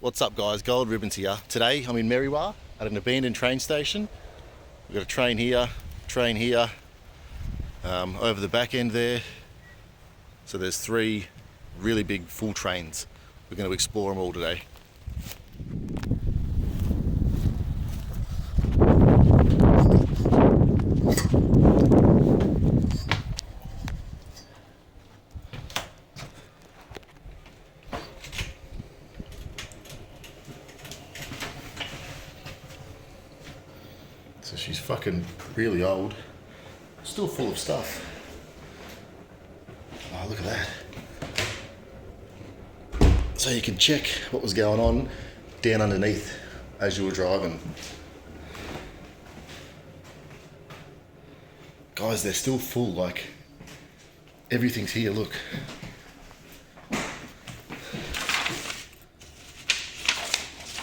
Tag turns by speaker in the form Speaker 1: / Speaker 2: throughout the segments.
Speaker 1: What's up guys, Gold Ribbons here. Today I'm in Merriwa at an abandoned train station. We've got a train here, over the back end there. So there's three really big full trains. We're going to explore them all today. So she's fucking really old, still full of stuff. Oh, look at that. So you can check what was going on down underneath as you were driving. Guys, they're still full, like everything's here, look.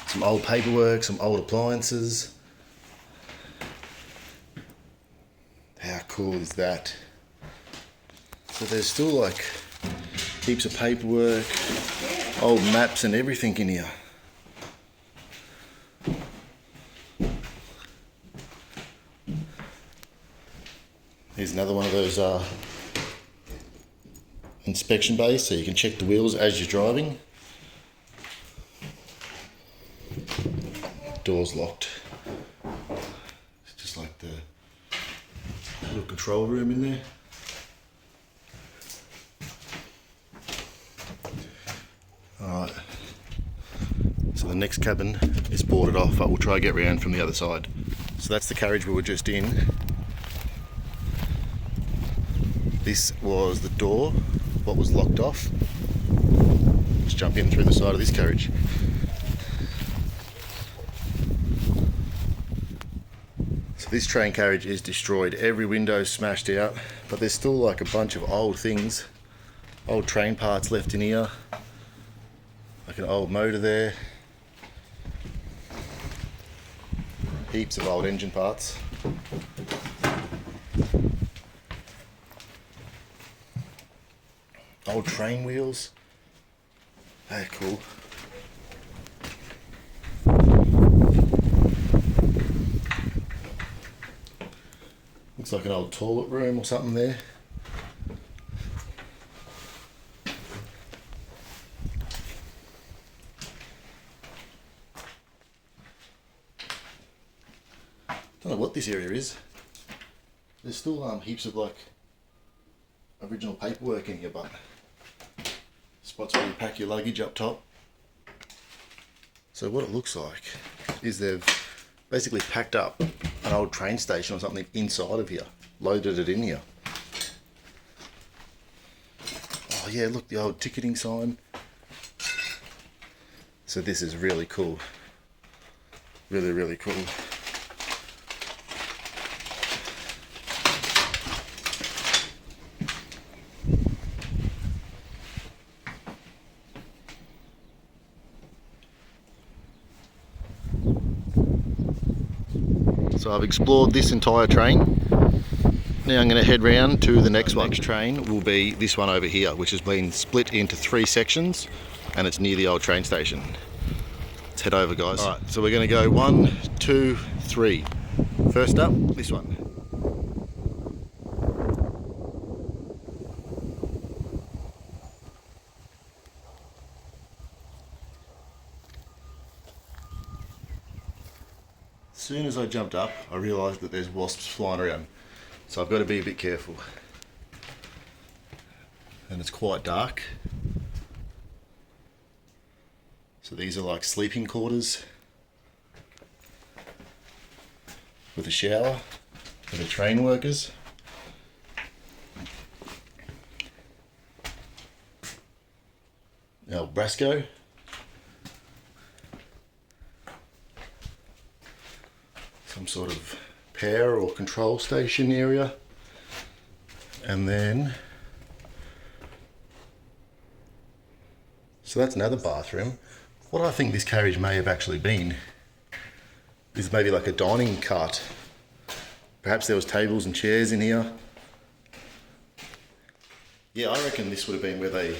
Speaker 1: Some old paperwork, some old appliances. How cool is that? So there's still like heaps of paperwork, old maps and everything in here. Here's another one of those inspection bays, so you can check the wheels as you're driving. Door's locked. It's just like the little control room in there. Alright, so the next cabin is boarded off, but we'll try to get round from the other side. So that's the carriage we were just in. This was the door, what was locked off. Let's jump in through the side of this carriage. So this train carriage is destroyed, every window's smashed out, but there's still like a bunch of old things, old train parts left in here, like an old motor there, heaps of old engine parts. Old train wheels, they're cool. Looks like an old toilet room or something there. Don't know what this area is. There's still heaps of like original paperwork in here, but spots where you pack your luggage up top. So what it looks like is they've basically packed up an old train station or something inside of here, loaded it in here. Oh yeah, look, the old ticketing sign. So this is really cool. Really, really cool. So I've explored this entire train. Now I'm going to head round to the next one. The next train will be this one over here, which has been split into 3 sections, and it's near the old train station. Let's head over, guys. All right, so we're going to go 1, 2, 3. First up, this one. As soon as I jumped up, I realised that there's wasps flying around, so I've got to be a bit careful. And it's quite dark. So these are like sleeping quarters with a shower for the train workers. Now Brasco. Some sort of power or control station area. And then, so that's another bathroom. What I think this carriage may have actually been is maybe like a dining cart. Perhaps there was tables and chairs in here. Yeah, I reckon this would have been where they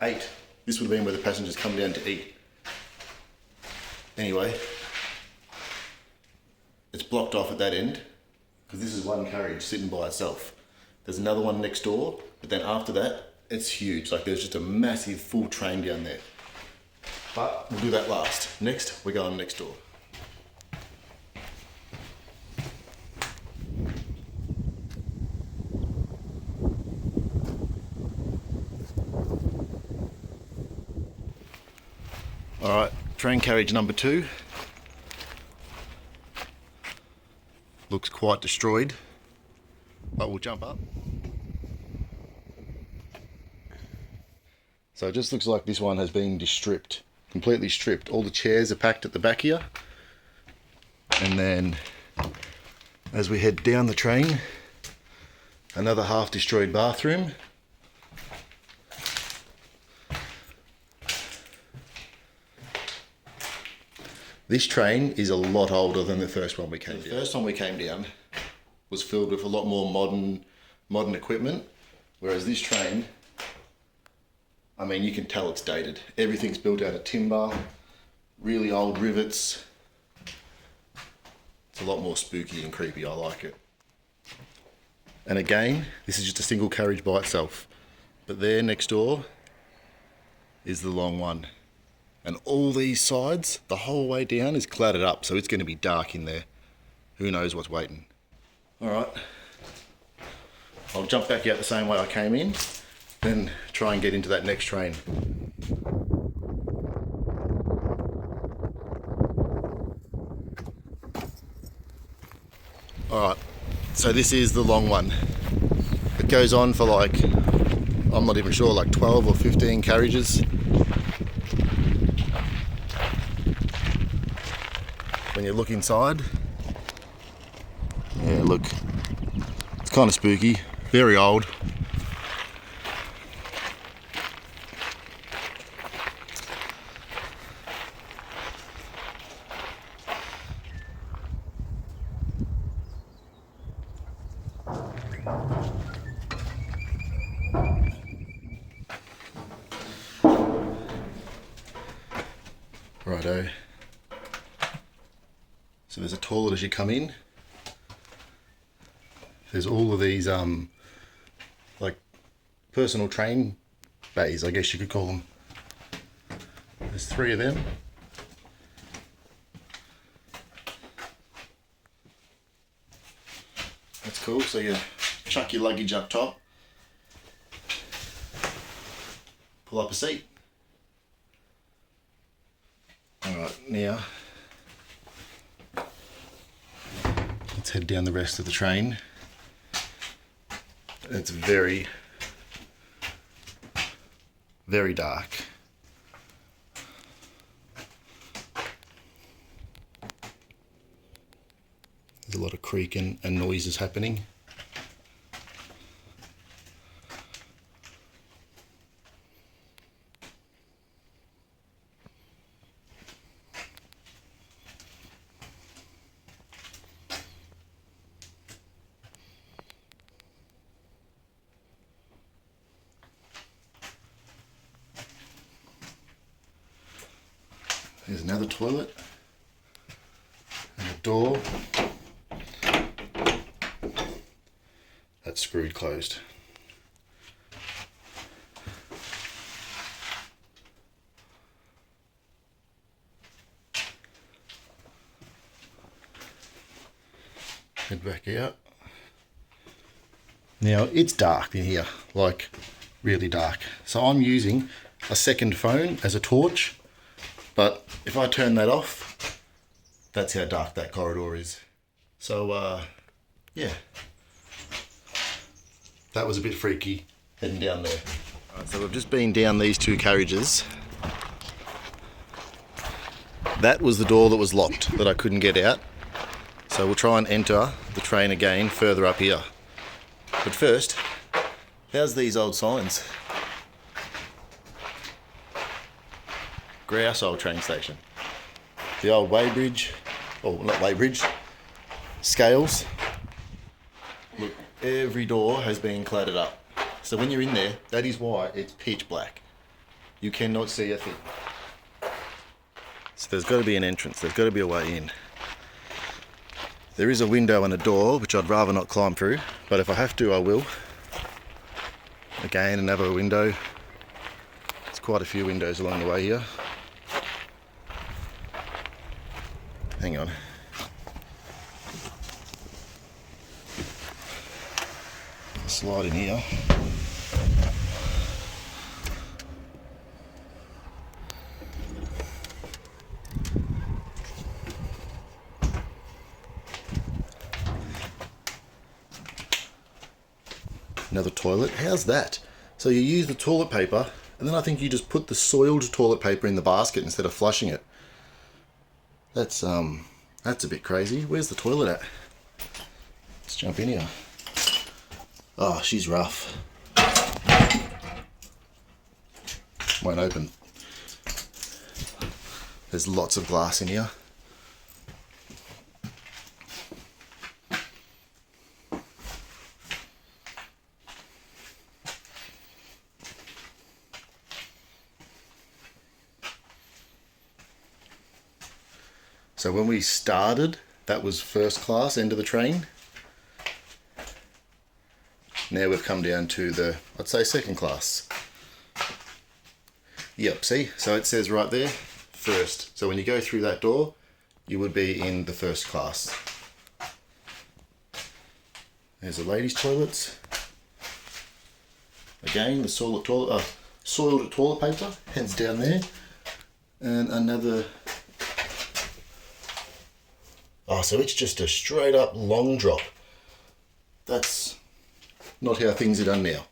Speaker 1: ate. This would have been where the passengers come down to eat. Anyway, it's blocked off at that end because this is one carriage sitting by itself. There's another one next door, but then after that, it's huge. Like there's just a massive full train down there. But we'll do that last. Next, we're going next door. All right, train carriage number 2. Looks quite destroyed, but we'll jump up. So it just looks like this one has been stripped, completely stripped. All the chairs are packed at the back here. And then as we head down the train, another half destroyed bathroom. This train is a lot older than the first one we came down. The first one we came down was filled with a lot more modern equipment, whereas this train, I mean, you can tell it's dated. Everything's built out of timber, really old rivets. It's a lot more spooky and creepy. I like it. And again, this is just a single carriage by itself. But there next door is the long one. And all these sides, the whole way down, is clouded up, so it's going to be dark in there. Who knows what's waiting. All right, I'll jump back out the same way I came in, then try and get into that next train. All right, so this is the long one. It goes on for like, I'm not even sure, like 12 or 15 carriages. When you look inside, yeah, look, it's kind of spooky, very old. Righto. So there's a toilet as you come in. There's all of these like personal train bays, I guess you could call them. There's 3 of them. That's cool. So you chuck your luggage up top, pull up a seat. All right, now let's head down the rest of the train. It's very, very dark. There's a lot of creaking and noises happening. There's another toilet and a door that's screwed closed. Head back out. Now it's dark in here, like really dark. So I'm using a second phone as a torch. But if I turn that off, that's how dark that corridor is. So, yeah. That was a bit freaky, heading down there. Right, so we've just been down these 2 carriages. That was the door that was locked, that I couldn't get out. So we'll try and enter the train again further up here. But first, how's these old signs? Grouse old train station. The old weighbridge, or not weighbridge, scales. Look, every door has been cladded up. So when you're in there, that is why it's pitch black. You cannot see a thing. So there's got to be an entrance, there's got to be a way in. There is a window and a door, which I'd rather not climb through, but if I have to, I will. Again, another window. There's quite a few windows along the way here. Hang on. Slide in here. Another toilet. How's that? So you use the toilet paper, and then I think you just put the soiled toilet paper in the basket instead of flushing it. That's a bit crazy. Where's the toilet at? Let's jump in here. Oh, she's rough. Won't open. There's lots of glass in here. So when we started, that was first class, end of the train. Now we've come down to the, I'd say, second class. Yep, see? So it says right there, first. So when you go through that door, you would be in the first class. There's the ladies' toilets. Again, the soiled toilet paper heads down there. And another... Oh, so it's just a straight up long drop. That's not how things are done now.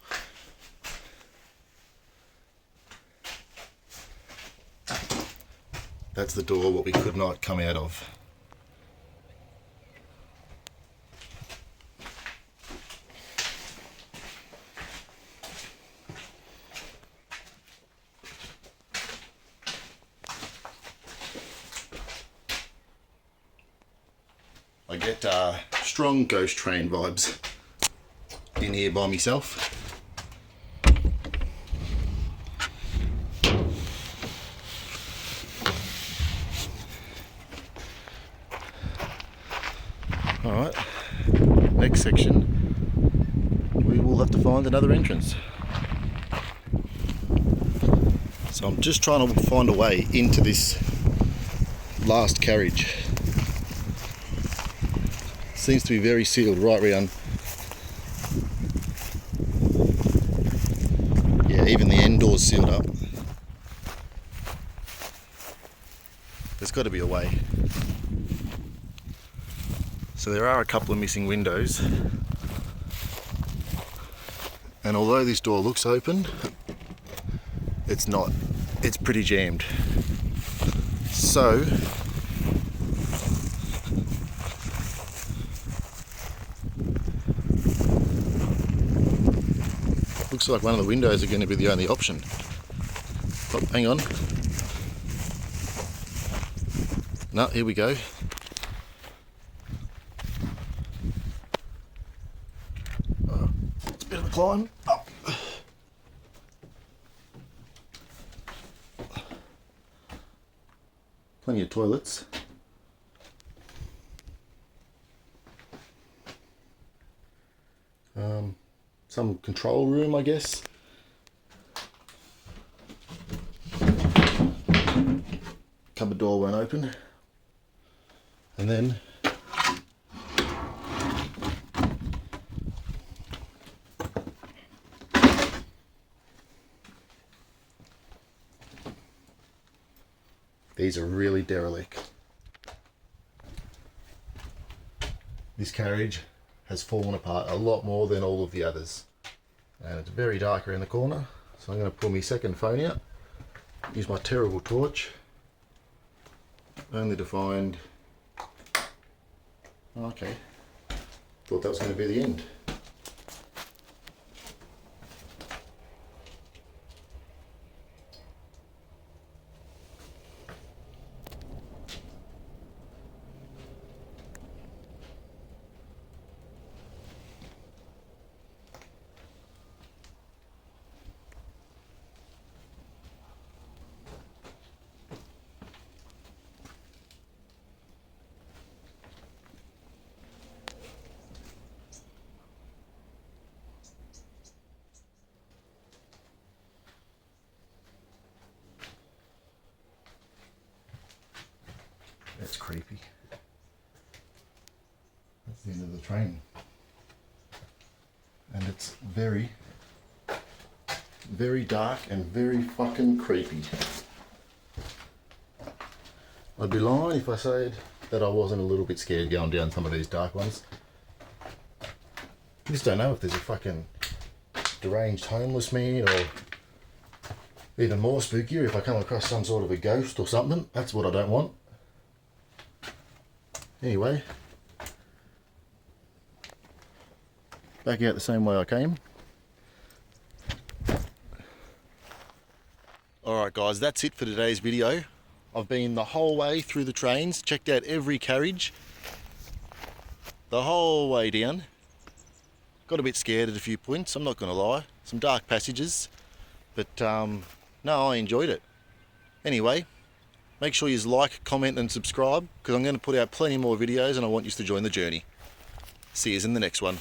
Speaker 1: That's the door what we could not come out of. I get strong ghost train vibes in here by myself. Alright, next section, we will have to find another entrance. So I'm just trying to find a way into this last carriage. Seems to be very sealed right round. Yeah, even the end door's sealed up. There's got to be a way. So there are a couple of missing windows. And although this door looks open, it's not. It's pretty jammed. So looks like one of the windows are going to be the only option. Oh, hang on. No, here we go. It's a bit of a climb. Oh. Plenty of toilets. Some control room, I guess. Cupboard door won't open. And then these are really derelict. This carriage has fallen apart a lot more than all of the others. And it's very dark around the corner, so I'm going to pull my second phone out, use my terrible torch, only to find... Okay, thought that was going to be the end. That's creepy. That's the end of the train. And it's very, very dark and very fucking creepy. I'd be lying if I said that I wasn't a little bit scared going down some of these dark ones. I just don't know if there's a fucking deranged homeless man, or even more spookier if I come across some sort of a ghost or something. That's what I don't want. Anyway, back out the same way I came. Alright guys, that's it for today's video. I've been the whole way through the trains, checked out every carriage, the whole way down. Got a bit scared at a few points, I'm not going to lie. Some dark passages, but no, I enjoyed it. Anyway, make sure you like, comment and subscribe, because I'm going to put out plenty more videos and I want you to join the journey. See you in the next one.